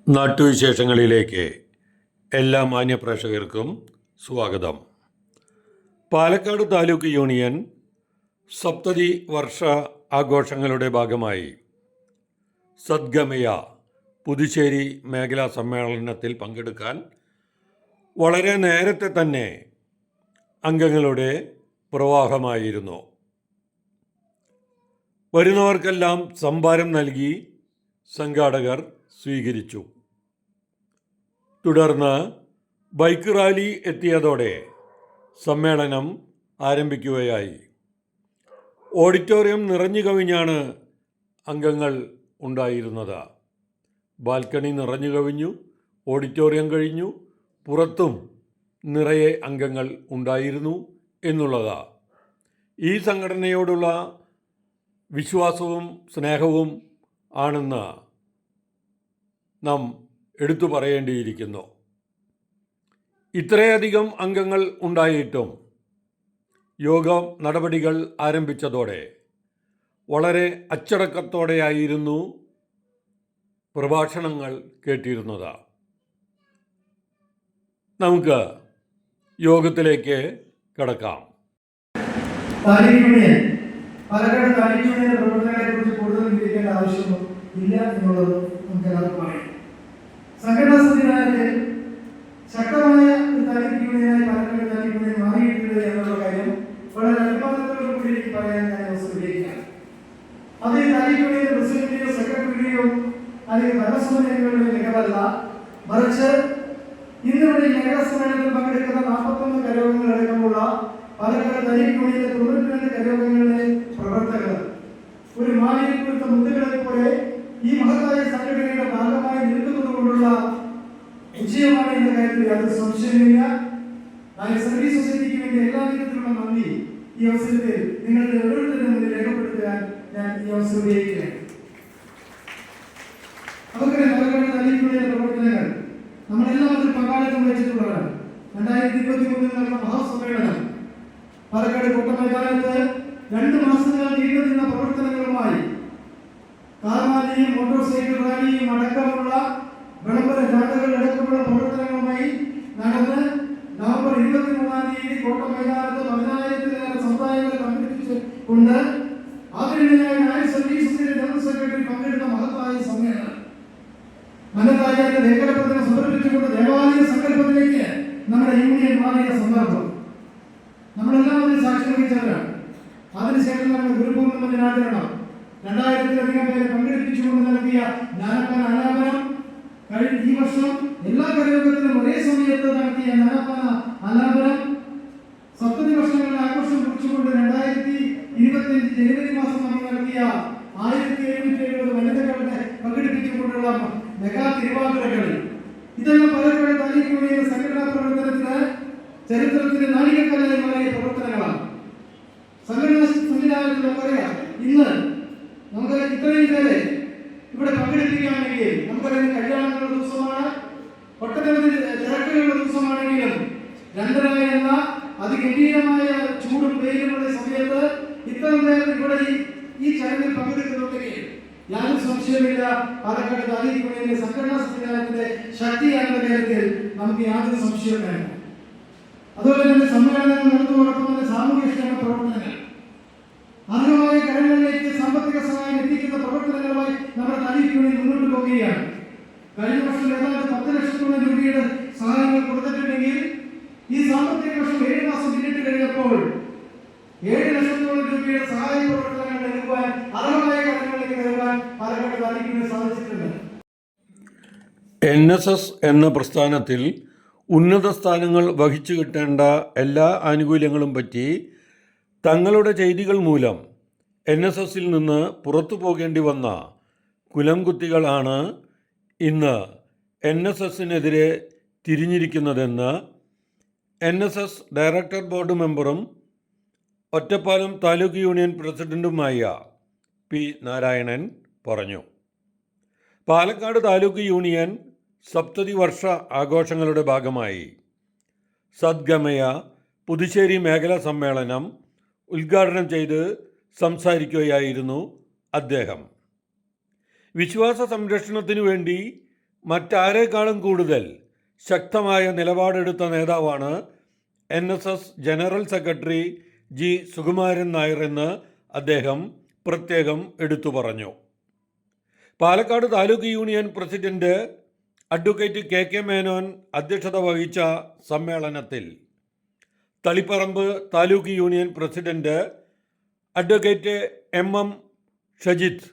നാട്ടുവിശേഷങ്ങളിലേക്ക് എല്ലാ മാന്യപ്രേക്ഷകർക്കും സ്വാഗതം. പാലക്കാട് താലൂക്ക് യൂണിയൻ സപ്തതി വർഷ ആഘോഷങ്ങളുടെ ഭാഗമായി സദ്ഗമയ പുതുശ്ശേരി മേഖലാ സമ്മേളനത്തിൽ പങ്കെടുക്കാൻ വളരെ നേരത്തെ തന്നെ അംഗങ്ങളുടെ പ്രവാഹമായിരുന്നു. വരുന്നവർക്കെല്ലാം സംഭാരം നൽകി സംഘാടകർ സ്വീകരിച്ചു. തുടർന്ന് ബൈക്ക് റാലി എത്തിയതോടെ സമ്മേളനം ആരംഭിക്കുകയായി. ഓഡിറ്റോറിയം നിറഞ്ഞു കവിഞ്ഞാണ് അംഗങ്ങൾ ഉണ്ടായിരുന്നത്. ബാൽക്കണി നിറഞ്ഞു കവിഞ്ഞു, ഓഡിറ്റോറിയം കഴിഞ്ഞു, പുറത്തും നിറയെ അംഗങ്ങൾ ഉണ്ടായിരുന്നു എന്നുള്ളതാണ്. ഈ സംഘടനയോടുള്ള വിശ്വാസവും സ്നേഹവും ആണെന്ന് നാം എടുത്തു പറയേണ്ടിയിരിക്കുന്നു. ഇത്രയധികം അംഗങ്ങൾ ഉണ്ടായിട്ടും യോഗ നടപടികൾ ആരംഭിച്ചതോടെ വളരെ അച്ചടക്കത്തോടെയായിരുന്നു പ്രഭാഷണങ്ങൾ കേട്ടിരുന്നത്. നമുക്ക് യോഗത്തിലേക്ക് കടക്കാം. പാലക്കാട് താലൂക്ക് യൂണിയൻ പ്രവർത്തനങ്ങളെ കുറിച്ച് കൂടുതൽ വിവരിക്കേണ്ട ആവശ്യമോ ഇല്ല എന്നുള്ളത് നമുക്ക് എല്ലാവർക്കും അറിയാം. സംഘടനാ സംവിധാനത്തിൽ ശക്തമായ ഒരു താലൂക്ക് യൂണിയനായി പാലക്കാട് താലൂക്ക് യൂണിയൻ മാറിയിട്ടുണ്ട് എന്നുള്ള കാര്യം വളരെ അഭിമാനത്തോടു കൂടി എനിക്ക് പറയാൻ ഞാൻ അവസരം. അത് താലൂക്ക് യൂണിയൻ പ്രസിഡന്റിന്റെയോ സെക്രട്ടറിയുടെയോ അല്ലെങ്കിൽ ഭരണസമിതികളുടെയോ മികവല്ല, മറിച്ച് ഇന്നിവിടെ മേഖലാ സമ്മേളനത്തിൽ പങ്കെടുക്കുന്ന 41 കരയോഗങ്ങളടക്കമുള്ള പാലക്കാട് താലൂക്ക് യൂണിയനിലെ 92 കരയോഗങ്ങളിലെ പ്രവർത്തകർ ഒരു മാലിന്യം കൊടുത്ത മുത്തുകളെ പോലെ ഈ മഹത്തായ സംഘടനയുടെ ഭാഗമായി നിൽക്കുന്നത് കൊണ്ടുള്ള വിജയമാണ് എന്ന കാര്യത്തിൽ യാതൊരു സംശയമില്ല. സർവീസ് സൊസൈറ്റിക്ക് വേണ്ടി എല്ലാ വിധത്തിലുള്ള നന്ദി ഈ അവസരത്തിൽ നിങ്ങളുടെ ഓരോരുത്തരുടെ മുന്നിൽ രേഖപ്പെടുത്താൻ ഞാൻ ഈ അവസരം ഉപയോഗിക്കുകയാണ്. അവർക്ക് പാലക്കാട് താലൂക്ക് യൂണിയൻ പ്രവർത്തനങ്ങൾ നമ്മളെല്ലാം അതിൽ പങ്കാളിത്തം വഹിച്ചിട്ടുള്ളവരാണ്. 2023 നടന്ന മഹാസമ്മേളനം പാലക്കാട് കോട്ടമൈതാനത്ത് 2 മാസങ്ങൾ നീണ്ടു നിന്ന പ്രവർത്തനങ്ങളുമായി കാർമാലിയും മോട്ടോർ സൈക്കിൾ റാലിയും അടക്കമുള്ള വിളംബര ജാഥകൾ അടക്കമുള്ള പ്രവർത്തനങ്ങളുമായി നടന്ന് നവംബർ 23-ാം തീയതി കോട്ടമൈതാനത്ത് 10,000-ലേറെ സമുദായങ്ങളെ പങ്കെടുപ്പിച്ചുകൊണ്ട് ആദരണീയനായ നായർ സർവീസ് ജനറൽ സെക്രട്ടറി പങ്കെടുത്ത മഹത്തായ സമ്മേളനം മനത്തായ ലേഖനപത്രം സമർപ്പിച്ചുകൊണ്ട് ദേവാലയ സങ്കല്പത്തിലേക്ക് നമ്മുടെ യൂണിയൻ മാറിയ സന്ദർഭം നമ്മളെല്ലാം അതിന് സാക്ഷ്യം വഹിച്ചവരാണ്. അതിനുശേഷം നമ്മുടെ ഗുരുപൂർണിമ ദിനാചരണം 2000-ലധികം പേരെ പങ്കെടുപ്പിച്ചുകൊണ്ട് നടത്തിയ ജ്ഞാനപ്പാന ആലാപനം ഈ വർഷം എല്ലാ കരയോഗത്തിലും ഒരേ സമയത്ത് നടത്തിയ ജ്ഞാനപ്പാന ആലാപനം സപ്തതി വർഷങ്ങളുടെ ആഘോഷം കുറിച്ചുകൊണ്ട് 2025 ജനുവരി മാസം നമ്മൾ നടത്തിയ 1770 വനിതകളുടെ പങ്കെടുപ്പിച്ചുകൊണ്ടുള്ള മെഗാ തിരുവാതിരകളി, ഇതെല്ലാം പാലക്കാട് താലൂക്ക് യൂണിയൻ സംഘടനാ പ്രവർത്തനത്തിന് ചരിത്രത്തിന്റെ നാഴികക്കല്ലായി മാറിയ പ്രവർത്തനങ്ങളാണ്. സംഘടനാ സംവിധാനത്തിൽ നമുക്കറിയാം, ഇന്ന് നമുക്ക് ഇത്രയും പേരെ ഇവിടെ പങ്കെടുപ്പിക്കുകയാണെങ്കിൽ നമുക്കറിയാം കല്യാണങ്ങളുടെ ദിവസമാണ്, ഒട്ടനവധി തിരക്കുകളുടെ ദിവസമാണെങ്കിലും 2:30 എന്ന അതിഗംഭീരമായ ചൂടും വെയിലുമുള്ള സമയത്ത് ഇത്തരം പേർ ഇവിടെ ഈ ചടങ്ങിൽ പങ്കെടുക്കുന്നുണ്ടെങ്കിൽ യാതൊരു സംശയമില്ല പാലക്കാട് താലൂക്ക് യൂണിയനിലെ സംഘടനാ സംവിധാനത്തിന്റെ ശക്തിയാണെന്ന കാര്യത്തിൽ നമുക്ക് യാതൊരു സംശയവും വേണം. അതുപോലെ തന്നെ സമ്മേളനങ്ങൾ നടത്തുന്നതോടൊപ്പം തന്നെ സാമൂഹ്യ ക്ഷേമ പ്രവർത്തനങ്ങൾ, അർഹമായ കരങ്ങളിലേക്ക് സാമ്പത്തിക സഹായം എത്തിക്കുന്ന പ്രവർത്തനങ്ങളുമായി നമ്മുടെ താലൂക്ക് യൂണിയൻ മുന്നോട്ട് പോകുകയാണ്. കഴിഞ്ഞ വർഷം ഏതാണ്ട് 10 ലക്ഷത്തോളം രൂപയുടെ സഹായങ്ങൾ കൊടുത്തിട്ടുണ്ടെങ്കിൽ ഈ സാമ്പത്തിക വർഷം 7 മാസം പിന്നിട്ട് കഴിഞ്ഞപ്പോൾ 7 ലക്ഷത്തോളം രൂപയുടെ സഹായ പ്രവർത്തനങ്ങൾ നൽകുവാൻ, അർഹമായ കരങ്ങളിലേക്ക് നൽകുവാൻ പാലക്കാട് താലൂക്ക് യൂണിയൻ സാധിച്ചിട്ടുണ്ട്. NSS എന്ന പ്രസ്ഥാനത്തിൽ ഉന്നത സ്ഥാനങ്ങൾ വഹിച്ചു കിട്ടേണ്ട എല്ലാ ആനുകൂല്യങ്ങളും പറ്റി തങ്ങളുടെ ചെയ്തികൾ മൂലം NSSൽ നിന്ന് പുറത്തു പോകേണ്ടി വന്ന കുലംകുത്തികളാണ് ഇന്ന് NSSനെതിരെ തിരിഞ്ഞിരിക്കുന്നതെന്ന് NSS ഡയറക്ടർ ബോർഡ് മെമ്പറും ഒറ്റപ്പാലം താലൂക്ക് യൂണിയൻ പ്രസിഡന്റുമായ പി നാരായണൻ പറഞ്ഞു. പാലക്കാട് താലൂക്ക് യൂണിയൻ സപ്തതി വർഷ ആഘോഷങ്ങളുടെ ഭാഗമായി സദ്ഗമയ പുതുശ്ശേരി മേഖലാ സമ്മേളനം ഉദ്ഘാടനം ചെയ്ത് സംസാരിക്കുകയായിരുന്നു അദ്ദേഹം. വിശ്വാസ സംരക്ഷണത്തിനു വേണ്ടി മറ്റാരേക്കാളും കൂടുതൽ ശക്തമായ നിലപാടെടുത്ത നേതാവാണ് NSS general secretary G Sukumaran Nair എന്ന് അദ്ദേഹം പ്രത്യേകം എടുത്തു പറഞ്ഞു. Palakkad taluk union president advocate KK Menon അധ്യക്ഷത വഹിച്ച സമ്മേളനത്തിൽ Taliparamba taluk union president advocate MM Shajith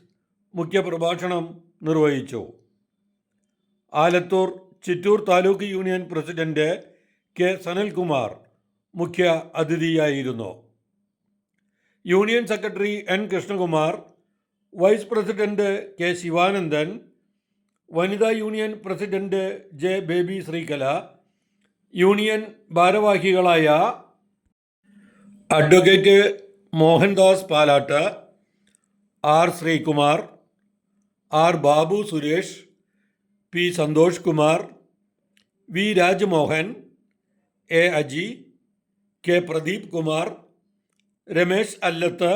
മുഖ്യപ്രഭാഷണം നിർവഹിച്ചു. Alathur Chittur taluk union president K Sanalkumar മുഖ്യ അതിഥിയായിരുന്നു. Union secretary N Krishnakumar, vice president K Sivanandan, വനിതാ union president J Baby Sreekala, union ഭാരവാഹികളായ advocate Mohandas Palat, R Sreekumar, R Babu Suresh, P Santhosh Kumar, V Rajmohan, A Aji, K Pradeep Kumar, Ramesh Allath,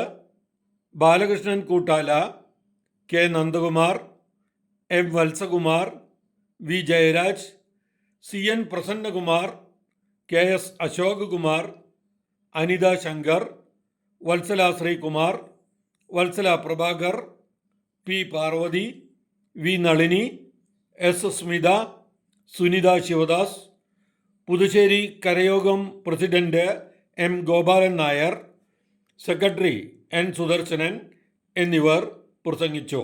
Balakrishnan Koottala, K Nandakumar, M Valsakumar, V Jayaraj, CN Prasannakumar, KS Ashok Kumar, Anitha Shankar, Valsala Sreekumar, Valsala Prabhakar, P Parvathy, V Nalini, S Smitha, Sunitha Sivadas, Puthussery Karayogam president M Gopalan Nair, secretary N Sudarsanan എന്നിവർ പ്രസംഗിച്ചു.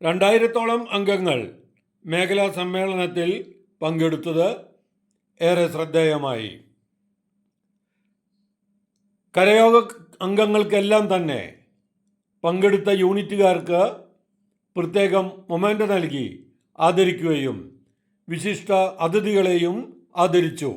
2000-ഓളം അംഗങ്ങൾ മേഖലാ സമ്മേളനത്തിൽ പങ്കെടുത്തത് ഏറെ ശ്രദ്ധേയമായി. കരയോഗ അംഗങ്ങൾക്കെല്ലാം തന്നെ പങ്കെടുത്ത യൂണിറ്റുകാർക്ക് പ്രത്യേകം മൊമെൻ്റ് നൽകി ആദരിക്കുകയും വിശിഷ്ട അതിഥികളെയും ആദരിച്ചു.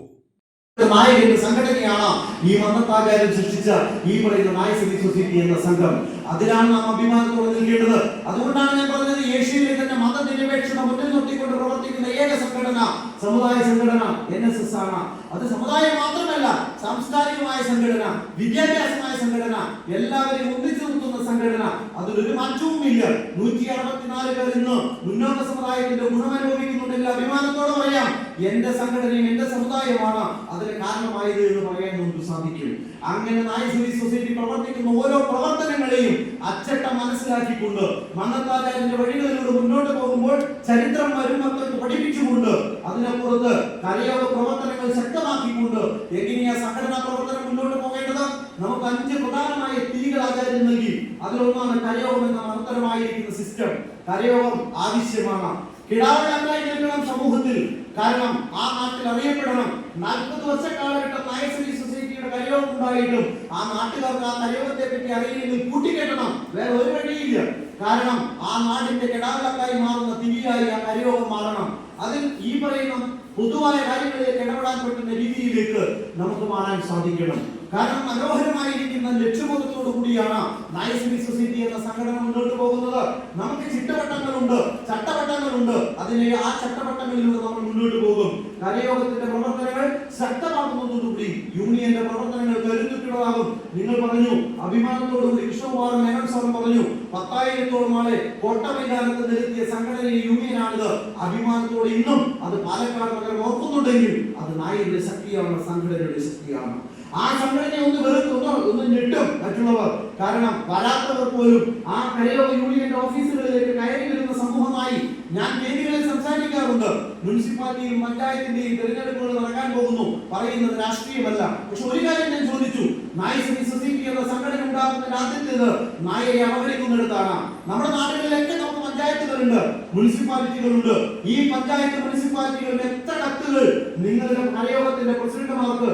നായകന്റെ സംഘടനയാണ് ഈ മന്നത്താചാര്യം സൃഷ്ടിച്ച ഈ പറയുന്ന നായ സിവിൽ സൊസൈറ്റി എന്ന സംഘം. അതിലാണ് നാം അഭിമാനത്തോടെ നിൽക്കേണ്ടത്. അതുകൊണ്ടാണ് ഞാൻ പറഞ്ഞത്, ഏഷ്യയിലെ തന്നെ മതനിരപേക്ഷത മുന്നിൽ നിർത്തിക്കൊണ്ട് പ്രവർത്തിക്കുന്ന ഏക സംഘടന സമുദായ സംഘടന NSS ആണ്. അത് സമുദായം മാത്രമല്ല, സാംസ്കാരികമായ സംഘടന, വിദ്യാഭ്യാസമായ സംഘടന, എല്ലാവരെയും ഒന്നിച്ചു നിർത്തുന്ന സംഘടന. അതിലൊരു മാറ്റവുമില്ല. 164 പേർ ഇന്ന് മുന്നോക്ക സമുദായത്തിന്റെ ഗുണമനുഭവിക്കുന്നുണ്ടെങ്കിൽ അഭിമാനത്തോടെ പറയാം, എന്റെ സംഘടനയും എന്റെ സമുദായമാണ് അതിന് കാരണമായത് എന്ന് പറയാൻ നമുക്ക് സാധിക്കും. അങ്ങനെ നായ സിവിൽ സൊസൈറ്റി പ്രവർത്തിക്കുന്ന ഓരോ പ്രവർത്തനങ്ങളെയും അച്ചട്ടം മനസ്സിലാക്കിക്കൊണ്ട് മന്നത്താചാര്യന്റെ വഴികളിലൂടെ മുന്നോട്ട് പോകുമ്പോൾ ചരിത്രം വരും മക്കൾക്ക് പഠിപ്പിച്ചുകൊണ്ട് അതിനപ്പുറത്ത് കരയോഗ പ്രവർത്തനങ്ങൾ ശക്തമാക്കിക്കൊണ്ട് എങ്ങനെയാ സംഘടനാ പ്രവർത്തനം മുന്നോട്ട് പോകേണ്ടത്? നമുക്ക് 5 പ്രധാനമായ തിരികൾ ആചാര്യം നൽകി. അതിലൊന്നാണ് കരയോഗം എന്ന മഹത്തരമായിരിക്കുന്ന സിസ്റ്റം. കരയോഗം ആവശ്യമാണ്. കിടാവിളക്കായി നിൽക്കണം സമൂഹത്തിൽ. കാരണം ആ നാട്ടിൽ അറിയപ്പെടണം. 40 വർഷ കാലഘട്ടം നായ സിവിൽ സൊസൈറ്റിയുടെ കരയോഗം ഉണ്ടായിട്ടും ആ നാട്ടുകാർക്ക് ആ കരയോഗത്തെ പറ്റി അറിയില്ലെങ്കിൽ കൂട്ടിക്കെട്ടണം. വേറെ ഒരു വഴിയില്ല. കാരണം ആ നാടിന്റെ കിടാവിളക്കായി മാറുന്ന തിരിയായി ആ കരയോഗം മാറണം. അതിൽ ഈ പറയുന്ന പൊതുവായ കാര്യങ്ങളിലേക്ക് ഇടപെടാൻ പറ്റുന്ന രീതിയിലേക്ക് നമുക്ക് മാറാൻ സാധിക്കണം. കാരണം മനോഹരമായിരിക്കുന്ന ലക്ഷ്യബോധത്തോടു കൂടിയാണ് നായ സിവിൽ സൊസൈറ്റി എന്ന സംഘടന മുന്നോട്ട് പോകുന്നത്. നമുക്ക് ചിട്ടവട്ടങ്ങളുണ്ട്, ചട്ടവട്ടങ്ങളുണ്ട്. ആ ചട്ടവട്ടങ്ങളിലൂടെ നമ്മൾ മുന്നോട്ട് പോകും. കരയോഗത്തിന്റെ പ്രവർത്തനങ്ങൾ ശക്തമാകുന്നതോടുകൂടി യൂണിയന്റെ പ്രവർത്തനങ്ങൾ കരുത്തുറ്റതാകും. നിങ്ങൾ പറഞ്ഞു, അഭിമാനത്തോടുകൂടി കൃഷ്ണകുമാർ മേനോൻ സാറും പറഞ്ഞു, 10,000-ഓളം ആളെ കോട്ടമൈതാനത്ത് നിരത്തിയ സംഘടന യൂണിയനാണിത്. അഭിമാനത്തോടെ ഇന്നും അത് പാലക്കാട് നഗരം ഓർക്കുന്നുണ്ടെങ്കിൽ അത് നായരുടെ ശക്തിയാണ്, സംഘടനയുടെ ശക്തിയാണ്. ആ സംഘടനയെ ഒന്ന് ഞെട്ടും മറ്റുള്ളവർ. കാരണം വരാത്തവർ പോലും ആ കരയോഗ യൂണിയന്റെ ഓഫീസുകളിലേക്ക് കയറി വരുന്ന സമൂഹമായി ഞാൻ വേദികളിൽ സംസാരിക്കാറുണ്ട്. മുനിസിപ്പാലിറ്റിയും പഞ്ചായത്തിന്റെയും തെരഞ്ഞെടുപ്പുകൾ നടക്കാൻ പോകുന്നു. പറയുന്നത് രാഷ്ട്രീയമല്ല. പക്ഷെ ഒരു കാര്യം ഞാൻ ചോദിച്ചു, നായ സിവിൽ സൊസൈറ്റി എന്ന സംഘടന ഉണ്ടാകുന്നതിന്റെ ആദ്യത്തേത് നായയെ അവഗണിക്കുന്നിടത്താണ്. നമ്മുടെ നാടുകളിലൊക്കെ നമുക്ക് പഞ്ചായത്തുകളുണ്ട്, മുനിസിപ്പാലിറ്റികളുണ്ട്. ഈ പഞ്ചായത്ത് മുനിസിപ്പാലിറ്റികളിൽ എത്ര കത്തുകൾ നിങ്ങളുടെ കരയോഗത്തിന്റെ പ്രസിഡന്റുമാർക്ക്,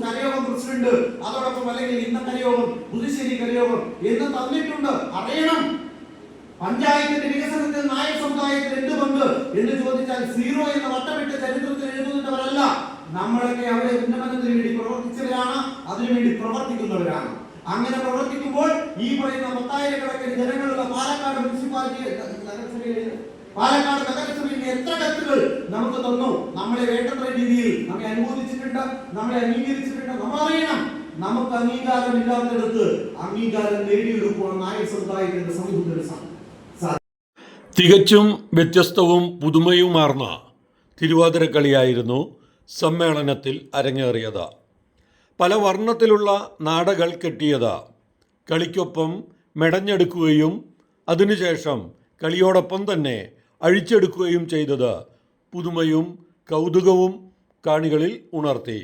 കരയോഗം പ്രസിഡന്റ്, അതോടൊപ്പം അല്ലെങ്കിൽ ഇന്ന കരയോഗം, പുതുശ്ശേരി കരയോഗം എന്ന് തന്നിട്ടുണ്ട്. അറിയണം, പഞ്ചായത്തിന്റെ വികസനത്തിൽ നായർ സമുദായത്തിൽ എന്ത് പങ്ക് എന്ന് ചോദിച്ചാൽ 0 എന്ന വട്ടമിട്ട ചരിത്രത്തിൽ എഴുതുന്നവരല്ല. നമ്മളൊക്കെ അവരെ ഉന്നമനത്തിന് വേണ്ടി പ്രവർത്തിച്ചവരാണ്, അതിനുവേണ്ടി പ്രവർത്തിക്കുന്നവരാണ്. അങ്ങനെ പ്രവർത്തിക്കുമ്പോൾ ഈ പറയുന്ന 10,000-കണക്കിന് ജനങ്ങളുള്ള പാലക്കാട് മുനിസിപ്പാലിറ്റി പാലക്കാട് നഗരസഭയിൽ എത്ര കത്തുകൾ നമുക്ക് തന്നു. നമ്മളെ വേണ്ടത്ര രീതിയിൽ നമ്മെ അനുമോദിച്ചിട്ടുണ്ട്, നമ്മളെ അംഗീകരിച്ചിട്ടുണ്ട്. നമ്മൾ അറിയണം, നമുക്ക് അംഗീകാരമില്ലാത്തിടത്ത് അംഗീകാരം നേടിയെടുക്കുവാൻ നായർ സമുദായത്തിന്റെ സമൂഹത്തിന് തികച്ചും വ്യത്യസ്തവും പുതുമയുമാർന്ന തിരുവാതിരക്കളിയായിരുന്നു സമ്മേളനത്തിൽ അരങ്ങേറിയത്. പല വർണ്ണത്തിലുള്ള നാടകൾ കെട്ടിയത് കളിക്കൊപ്പം മെടഞ്ഞെടുക്കുകയും അതിനുശേഷം കളിയോടൊപ്പം തന്നെ അഴിച്ചെടുക്കുകയും ചെയ്തത് പുതുമയും കൗതുകവും കാണികളിൽ ഉണർത്തി.